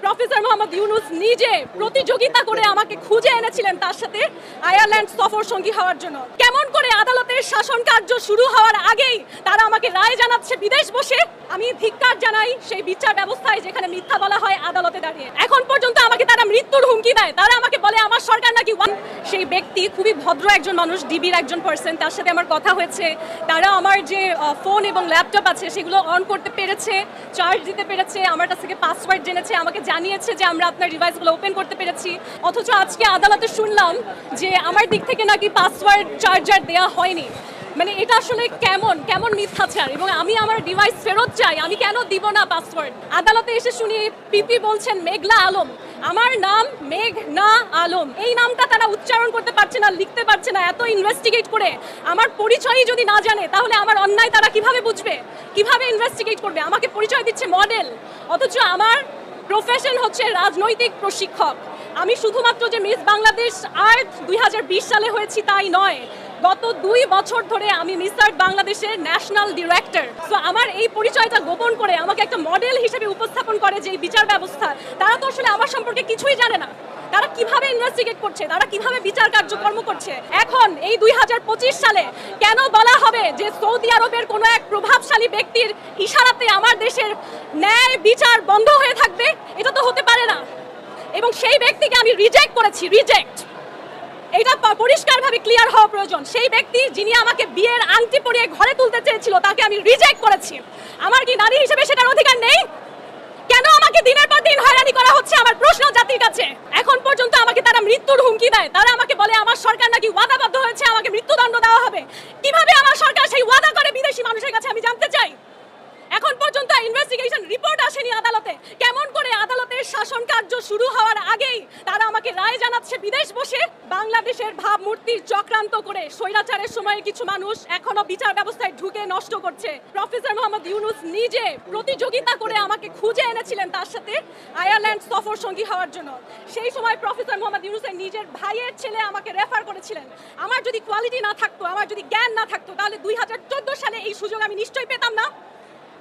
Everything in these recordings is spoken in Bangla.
প্রফেসর মোহাম্মদ ইউনূস নিজে প্রতিযোগিতা করে আমাকে খুঁজে এনেছিলেন তার সাথে আয়ারল্যান্ড সফর সঙ্গী হওয়ার জন্য। কেমন করে আদালতের শাসন কার্য শুরু হওয়ার আগেই তারা আমাকে রায় জানাচ্ছে বিদেশ বসে। আমি ধিক্কার জানাই সেই বিচার ব্যবস্থায় যেখানে মিথ্যা বলা হয় আদালতে দাঁড়িয়ে। এখন পর্যন্ত আমাকে তারা মৃত্যুর হুমকি দেয়। তারা আমাকে বলে আমার সরকার নাকি সেই ব্যক্তি খুবই ভদ্র একজন মানুষ, ডিবির একজন পার্সন, তার সাথে আমার কথা হয়েছে। তারা আমার যে ফোন এবং ল্যাপটপ আছে সেগুলো অন করতে পেরেছে, চার্জ দিতে পেরেছে, আমার কাছ থেকে পাসওয়ার্ড জেনেছে, আমাকে জানিয়েছে যে আমরা আপনার ডিভাইসগুলো ওপেন করতে পেরেছি। অথচ আজকে আদালতে শুনলাম যে আমার দিক থেকে নাকি পাসওয়ার্ড চার্জার দেওয়া হয়নি। মানে এটা আসলে কেমন মিথ্যাচার। এবং আমি আমার ডিভাইস ফেরত চাই, আমি কেন দিব না পাসওয়ার্ড? আদালতে এসে শুনি পিপি বলছেন মেঘলা আলম। আমার নাম মেঘনা আলম, এই নামটা তারা উচ্চারণ করতে পারছে না, লিখতে পারছে না। এত ইনভেস্টিগেট করে আমার পরিচয়ই যদি না জানে তাহলে আমার অন্যায় তারা কিভাবে বুঝবে, কিভাবে ইনভেস্টিগেট করবে? আমাকে পরিচয় দিচ্ছে মডেল, অথচ আমার প্রফেশন হচ্ছে রাজনৈতিক প্রশিক্ষক। আমি শুধুমাত্র যে মিস বাংলাদেশ আর্ট 2020 সালে হয়েছি তাই নয়, গত 2 বছর ধরে আমি মিস আর্ট বাংলাদেশের ন্যাশনাল ডিরেক্টর। তো আমার এই পরিচয়টা গোপন করে আমাকে একটা মডেল হিসেবে উপস্থাপন করে যে বিচার ব্যবস্থা, তারা তো আসলে আমার সম্পর্কে কিছুই জানে না। তারা কিভাবে ইনভেস্টিগেট করছে, তারা কিভাবে বিচার কার্যক্রম করছে। এখন এই 2025 সালে কেন বলা হবে যে সৌদি আরবের কোনো এক প্রভাবশালী ব্যক্তির ইশারাতে আমার দেশের ন্যায় বিচার বন্ধ হয়ে থাকবে? এটা তো হতে পারে না। এবং সেই ব্যক্তিকে আমি রিজেক্ট করেছি, রিজেক্ট। এটা পরিষ্কারভাবে ক্লিয়ার হওয়া প্রয়োজন। সেই ব্যক্তি যিনি আমাকে বিয়ের আংটি পরিয়ে ঘরে তুলতে চেয়েছিল তাকে আমি রিজেক্ট করেছি। আমার কি নারী হিসেবে সেটার অধিকার নেই? কেন আমাকে দিনের পর দিন হয়রানি করা হচ্ছে? আমার প্রশ্ন জাতির কাছে। এখন পর্যন্ত আমাকে তারা মৃত্যুর হুমকি দেয়। তারা আমাকে বলে আমার সরকার নাকি ওয়াদাবদ্ধ হয়েছে আমাকে মৃত্যুদণ্ড দেওয়া হবে। কিভাবে আমার সরকার সেই ওয়াদা করে বিদেশি মানুষের কাছে আমি জানতে চাই। এখন পর্যন্ত ইনভেস্টিগেশন রিপোর্ট আসেনি আদালতে। কেমন করে আদালতের শাসন কার্য শুরু হওয়ার আগেই তারা আমাকে রায় জানাচ্ছে বিদেশ বসে। বাংলাদেশের ভাবমূর্তির চক্রান্ত করে স্বৈরাচারের সময়ের কিছু মানুষ এখনো বিচার ব্যবস্থায় ঢুকে নষ্ট করছে। প্রফেসর মোহাম্মদ ইউনূস নিজে প্রতিযোগিতা করে আমাকে খুঁজে এনেছিলেন তার সাথে আয়ারল্যান্ড সফর সঙ্গী হওয়ার জন্য। সেই সময় প্রফেসর মোহাম্মদ ইউনূসের নিজের ভাইয়ের ছেলে আমাকে রেফার করেছিলেন। আমার যদি কোয়ালিটি না থাকতো, আমার যদি জ্ঞান না থাকতো, তাহলে 2014 সালে এই সুযোগ আমি নিশ্চয়ই পেতাম না।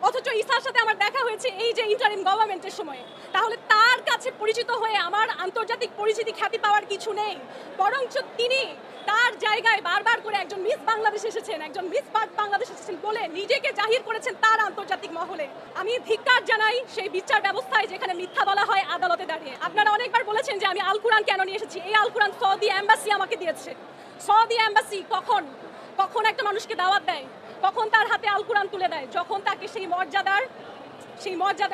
অথচ ইসার সাথে আমার দেখা হয়েছে এই যে ইন্টারিম গভর্নমেন্টের সময়। তাহলে তার কাছে পরিচিত হয়ে আমার আন্তর্জাতিক পরিচিতি খ্যাতি পাওয়ার কিছু নেই, বরঞ্চ তিনি তার জায়গায় বারবার করে একজন মিস বাংলাদেশ এসেছেন, একজন মিস বাংলাদেশ এসেছেন বলে নিজেকে জাহির করেছেন তার আন্তর্জাতিক মহলে। আমি ধিক্কার জানাই সেই বিচার ব্যবস্থায় যেখানে মিথ্যা বলা হয় আদালতে দাঁড়িয়ে। আপনারা অনেকবার বলেছেন যে আমি আল কুরআন কেন নিয়ে এসেছি। এই আল কুরআন সৌদি এম্বাসি আমাকে দিয়েছে। সৌদি এম্বাসি কখন একটা মানুষকে দাওয়াত দেয়, কখন তার হাতে আল কুরআন তুলে দেয়? যখন তাকে সেই মর্যাদা